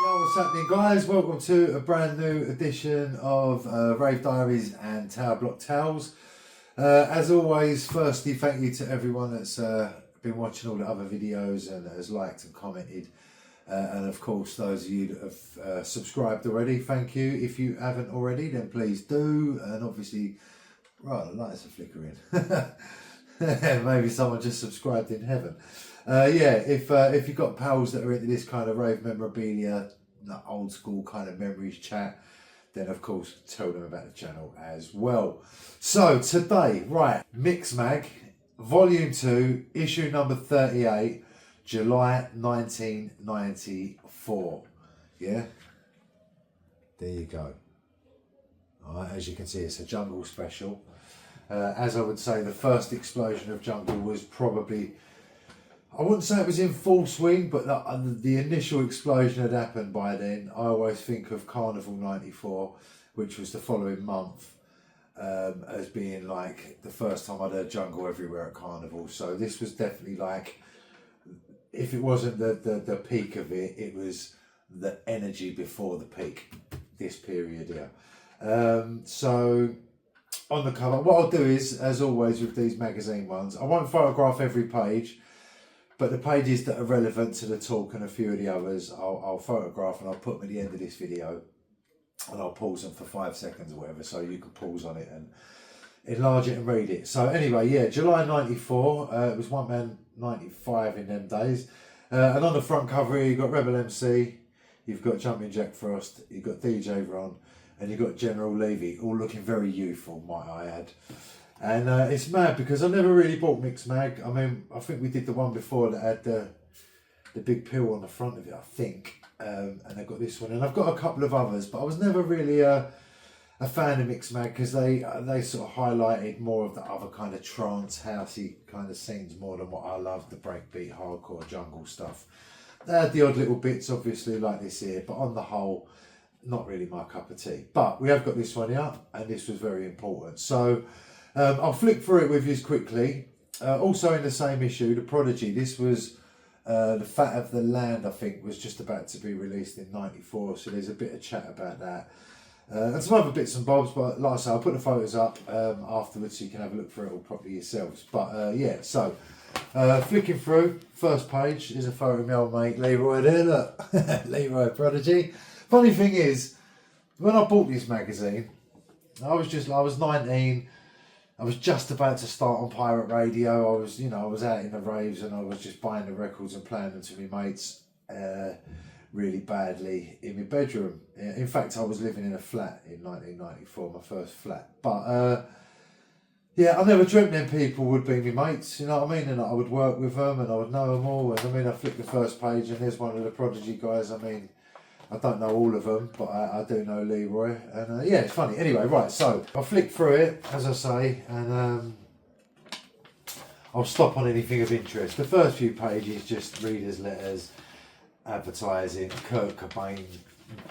Yo, what's happening, guys? Welcome to a brand new edition of Rave Diaries and Tower Block Tales. As always, firstly, thank you to everyone that's been watching all the other videos and has liked and commented. And of course, those of you that have subscribed already, thank you. If you haven't already, then please do. And obviously, right, the lights are flickering. Maybe someone just subscribed in heaven. Yeah, if you've got pals that are into this kind of rave memorabilia, that old school kind of memories chat, then of course tell them about the channel as well. So today, right, Mixmag, Volume 2, issue number 38, July 1994. Yeah, there you go. Alright, as you can see, it's a jungle special. As I would say, the first explosion of jungle was probably, I wouldn't say it was in full swing, but the initial explosion had happened by then. I always think of Carnival 94, which was the following month, as being like the first time I'd heard jungle everywhere at Carnival. So this was definitely like, if it wasn't the peak of it, it was the energy before the peak, this period here. So on the cover, what I'll do is, as always with these magazine ones, I won't photograph every page, but the pages that are relevant to the talk and a few of the others, I'll photograph and I'll put them at the end of this video, and I'll pause them for 5 seconds or whatever, so you can pause on it and enlarge it and read it. So anyway, yeah, July 94, it was One Man 95 in them days. And on the front cover here, you've got Rebel MC, you've got Jumping Jack Frost, you've got DJ Ron, and you've got General Levy, all looking very youthful, might I add. And it's mad because I never really bought Mixmag. I mean, I think we did the one before that had the big pill on the front of it, I think. And I got this one, and I've got a couple of others, but I was never really a fan of Mixmag because they sort of highlighted more of the other kind of trance housey kind of scenes more than what I love, the breakbeat, hardcore, jungle stuff. They had the odd little bits, obviously, like this here, but on the whole, not really my cup of tea. But we have got this one here, and this was very important. So I'll flick through it with you quickly. Also in the same issue, the Prodigy. This was the Fat of the Land, I think, was just about to be released in 94. So there's a bit of chat about that. And some other bits and bobs, but like I say, I'll put the photos up afterwards so you can have a look through it all properly yourselves. But yeah, so flicking through, first page is a photo of my old mate Leroy there, look. Leroy Prodigy. Funny thing is, when I bought this magazine, I was 19. I was just about to start on pirate radio. I was out in the raves and I was just buying the records and playing them to my mates really badly in my bedroom. In fact, I was living in a flat in 1994, my first flat. But yeah, I never dreamt them people would be my mates, you know what I mean? And I would work with them and I would know them all. And I mean, I flicked the first page and there's one of the Prodigy guys. I mean, I don't know all of them, but I do know Leroy, and yeah, it's funny. Anyway, right, so I'll flick through it, as I say, and I'll stop on anything of interest. The first few pages, just readers' letters, advertising, Kurt Cobain,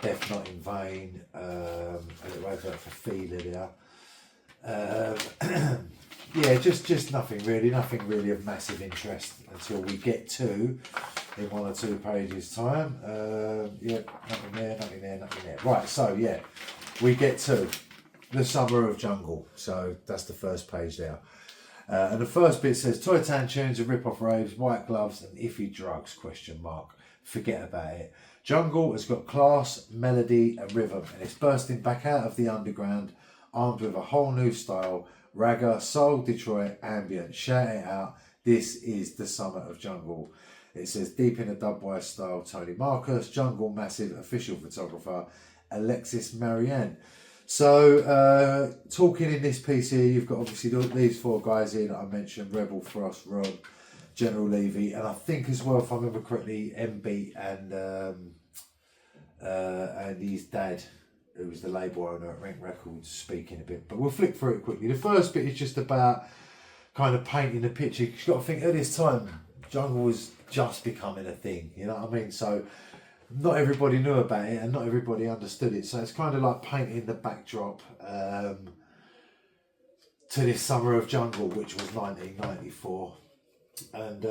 Death Not in Vain, and it went out for Feeler there. Yeah, just nothing really of massive interest until we get to, in 1 or 2 pages time. Yeah, nothing there. Right, so yeah, we get to the summer of jungle. So that's the first page there. And the first bit says, Toy Town tunes and rip-off raves, white gloves and iffy drugs, ? Forget about it. Jungle has got class, melody and rhythm, and it's bursting back out of the underground, armed with a whole new style, ragga, soul, Detroit, ambient. Shout it out. This is the summer of jungle. It says, deep in a dubwise style, Tony Marcus, Jungle Massive official photographer, Alexis Marianne. So, talking in this piece here, you've got obviously these 4 guys here that I mentioned, Rebel, Frost, Ron, General Levy, and I think as well, if I remember correctly, MB and his dad, who was the label owner at Rink Records, speaking a bit. But we'll flick through it quickly. The first bit is just about kind of painting the picture. You've got to think, at this time, jungle was just becoming a thing, you know what I mean? So not everybody knew about it and not everybody understood it. So it's kind of like painting the backdrop to this summer of jungle, which was 1994. And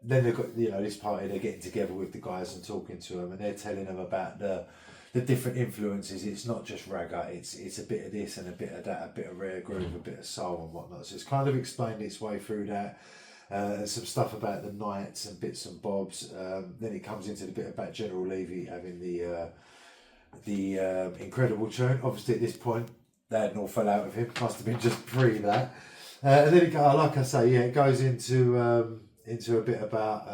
then they've got, you know, this party, they're getting together with the guys and talking to them, and they're telling them about the different influences. It's not just ragga, it's a bit of this and a bit of that, a bit of rare groove, a bit of soul and whatnot. So it's kind of explained its way through that. Some stuff about the nights and bits and bobs. Then it comes into the bit about General Levy having the incredible tune. Obviously at this point they hadn't all fell out with him, must have been just pre that. And then it goes, like I say, yeah, it goes into a bit about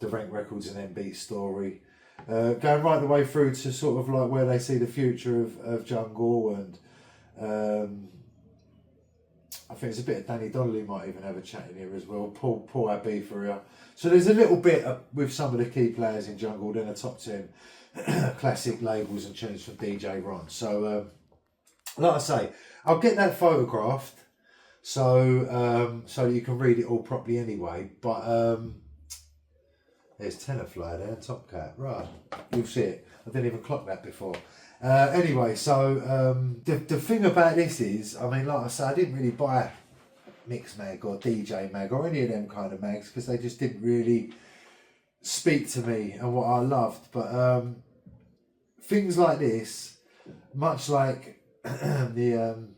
the Rank Records and MB story, going right the way through to sort of like where they see the future of jungle, and I think it's a bit of Danny Donnelly might even have a chat in here as well. Paul Ibize for you. So there's a little bit with some of the key players in jungle, then a top 10 classic labels and tunes from DJ Ron. So like I say, I'll get that photographed so you can read it all properly anyway. But there's Tenafly there, Top Cat. Right, you'll see it. I didn't even clock that before. Anyway, so the thing about this is, I mean, like I said, I didn't really buy Mixmag or DJ Mag or any of them kind of mags because they just didn't really speak to me and what I loved. But things like this, much like the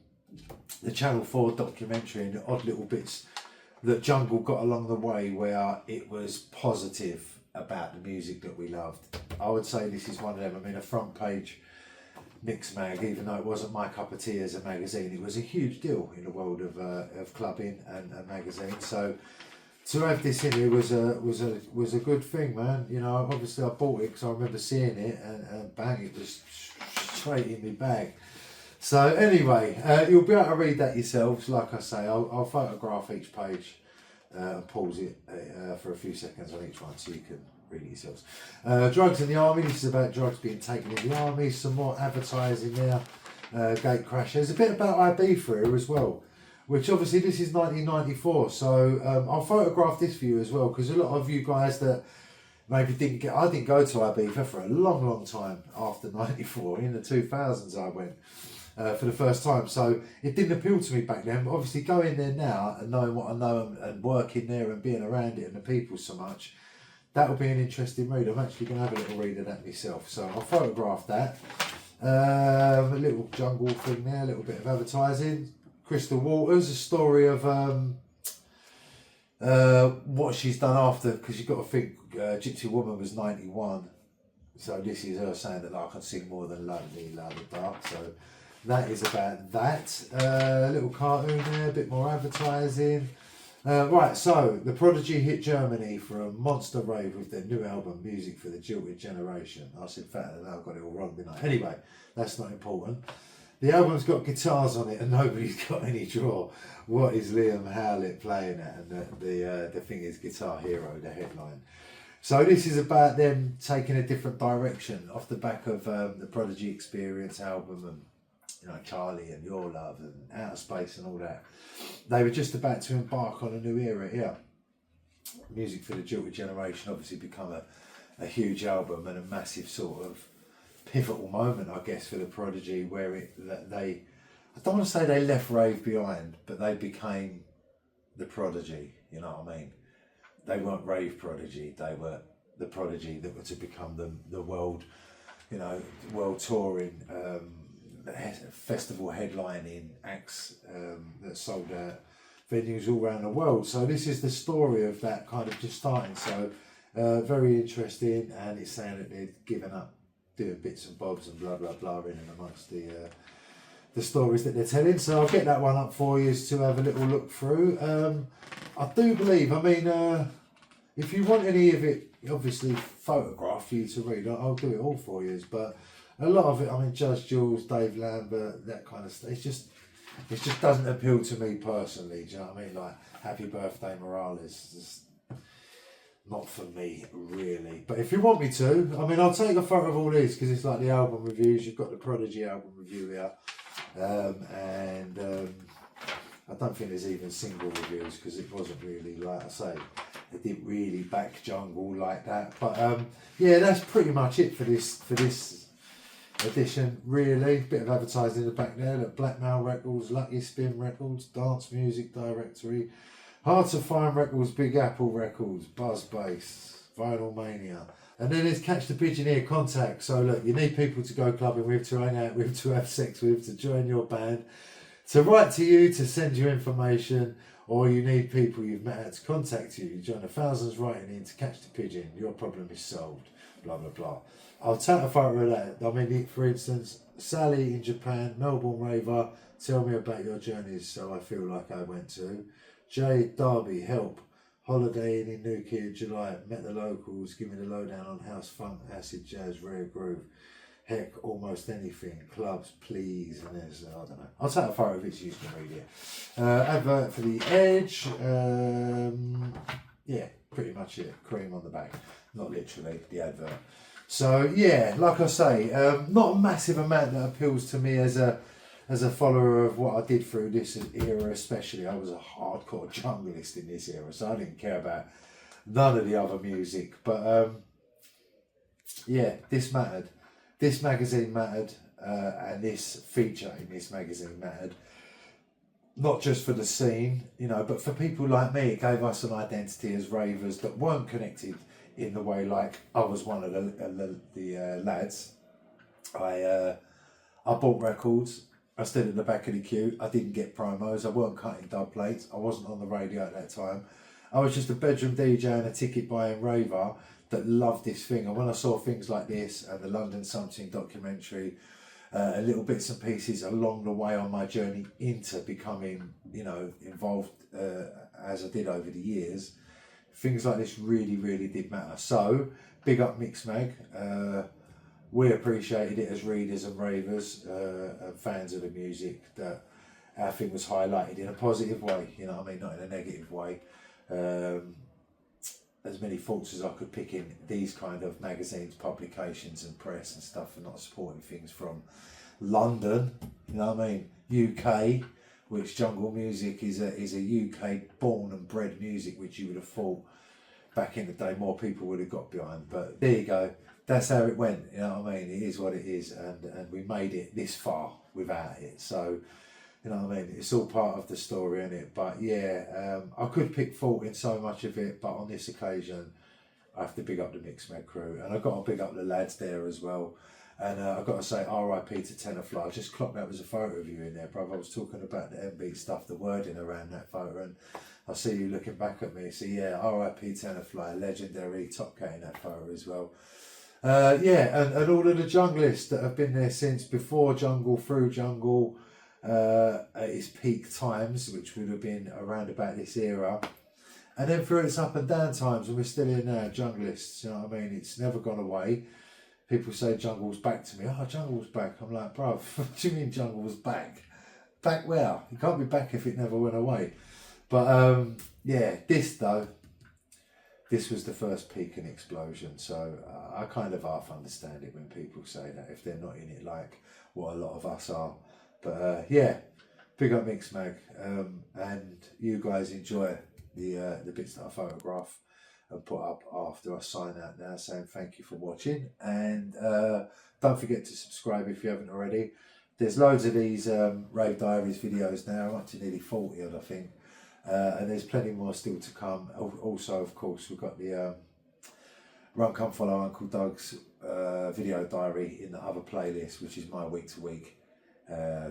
Channel 4 documentary and the odd little bits that Jungle got along the way where it was positive about the music that we loved, I would say this is one of them. I mean, a front page Mixmag, even though it wasn't my cup of tea as a magazine, it was a huge deal in the world of clubbing and magazines. So to have this in here was a good thing, man. You know, obviously I bought it because I remember seeing it, and bang, it was straight in my bag. So anyway, you'll be able to read that yourselves. Like I say, I'll photograph each page and pause it for a few seconds on each one so you can read it yourselves. Drugs in the army. This is about drugs being taken in the army. Some more advertising there. Gate crash. There's a bit about IB for here as well, which obviously this is 1994. So I'll photograph this for you as well, because a lot of you guys that maybe didn't get, I didn't go to Ibiza for a long time after 94. In the 2000s I went for the first time, so it didn't appeal to me back then. But obviously going there now and knowing what I know and working there and being around it and the people so much, that will be an interesting read. I'm actually going to have a little read of that myself, so I'll photograph that. A little jungle thing there, a little bit of advertising. Crystal Waters, a story of what she's done after, because you've got to think Gypsy Woman was 91, so this is her saying that I can sing more than Lonely, Love the Dark. So that is about that. A little cartoon there, a bit more advertising. Right, so the Prodigy hit Germany from Monster Rave with their new album, Music for the Jilted Generation. I said fat and I got it all wrong, didn't I? Anyway, that's not important. The album's got guitars on it and nobody's got any draw. What is Liam Howlett playing at? And the thing is Guitar Hero, the headline. So this is about them taking a different direction off the back of the Prodigy Experience album and, you know, Charlie and Your Love and Outer Space and all that. They were just about to embark on a new era here. Music for the Jilted Generation obviously become a huge album and a massive sort of pivotal moment, I guess, for the Prodigy, where I don't want to say they left Rave behind, but they became the Prodigy, you know what I mean? They weren't Rave Prodigy, they were the Prodigy that were to become the world, you know, world touring, festival headlining acts that sold out venues all around the world. So this is the story of that kind of just starting. So very interesting, and it's saying that they've given up doing bits and bobs and blah blah blah in and amongst the stories that they're telling. So I'll get that one up for you to have a little look through. I do believe, I mean, if you want any of it obviously photographed for you to read, I'll do it all for you, but a lot of it, I mean, Judge Jules, Dave Lambert, that kind of stuff, it just doesn't appeal to me personally. Do you know what I mean? Like Happy Birthday Morales, just not for me really. But if you want me to, I mean, I'll take a photo of all these because it's like the album reviews. You've got the Prodigy album review here, and I don't think there's even single reviews because it wasn't really, like I say, it didn't really back Jungle like that. But yeah, that's pretty much it for this edition, really. Bit of advertising in the back there. Look, Blackmail Records, Lucky Spin Records, Dance Music Directory, Hard to Find Records, Big Apple Records, Buzz Bass, Vinyl Mania. And then there's Catch the Pigeon Ear Contact. So look, you need people to go clubbing with, to hang out with, to have sex with, to join your band, to write to you, to send you information, or you need people you've met out to contact you. You join the thousands writing in to Catch the Pigeon. Your problem is solved. Blah, blah, blah. I'll take a photo of that. I mean, for instance, Sally in Japan, Melbourne Raver, tell me about your journeys so I feel like I went to. Jay Derby, help. Holidaying in Nuki in July, met the locals, give me the lowdown on house funk, acid jazz, rare groove. Heck, almost anything. Clubs, please. And there's, I don't know. I'll take a photo of it so you can read it. Advert for the Edge. Yeah, pretty much it. Cream on the back. Not literally, the advert. So, yeah, like I say, not a massive amount that appeals to me as a follower of what I did through this era especially. I was a hardcore junglist in this era, so I didn't care about none of the other music. But, yeah, this mattered. This magazine mattered, and this feature in this magazine mattered. Not just for the scene, you know, but for people like me, it gave us an identity as ravers that weren't connected in the way like I was one of the lads. I bought records. I stood at the back of the queue. I didn't get promos. I weren't cutting dub plates. I wasn't on the radio at that time. I was just a bedroom DJ and a ticket buying raver that loved this thing. And when I saw things like this and the London Something documentary, little bits and pieces along the way on my journey into becoming, you know, involved as I did over the years, things like this really, really did matter. So, big up Mixmag. We appreciated it as readers and ravers and fans of the music, that our thing was highlighted in a positive way, you know what I mean, not in a negative way. As many faults as I could pick in these kind of magazines, publications and press and stuff for not supporting things from London, you know what I mean, UK, which jungle music is a UK born and bred music, which you would have thought back in the day more people would have got behind. But there you go. That's how it went, you know what I mean? It is what it is, and we made it this far without it. So, you know what I mean? It's all part of the story, isn't it? But yeah, I could pick fault in so much of it, but on this occasion, I have to big up the Mixmag crew, and I've got to big up the lads there as well. And I've got to say RIP to Tenafly. I just clocked that was a photo of you in there, brother. I was talking about the MB stuff, the wording around that photo, and I see you looking back at me. So yeah, RIP Tenafly, legendary, top cat in that photo as well. Yeah, and all of the junglists that have been there since before jungle, through jungle, at its peak times, which would have been around about this era, and then through its up and down times, and we're still in now, junglists, you know what I mean? It's never gone away. People say jungle's back to me. Oh, jungle's back. I'm like, bruv, what do you mean jungle's back? Back where? It can't be back if it never went away. But yeah, this though, this was the first peak and explosion. So I kind of half understand it when people say that, if they're not in it like what a lot of us are. But yeah, big up Mixmag, and you guys enjoy the bits that I photograph and put up after I sign out now, saying thank you for watching, and don't forget to subscribe if you haven't already. There's loads of these Rave Diaries videos now. I'm up to nearly 40 odd, I think, and there's plenty more still to come. Also, of course, we've got the Run Come Follow Uncle Doug's video diary in the other playlist, which is my week to week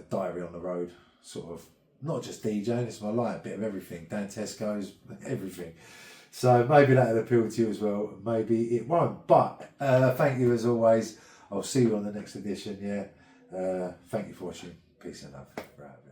diary on the road, sort of, not just DJing, it's my life, a bit of everything, Dan Tesco's, everything. So maybe that'll appeal to you as well, maybe it won't. But thank you as always. I'll see you on the next edition, yeah. Thank you for watching. Peace and love. Right.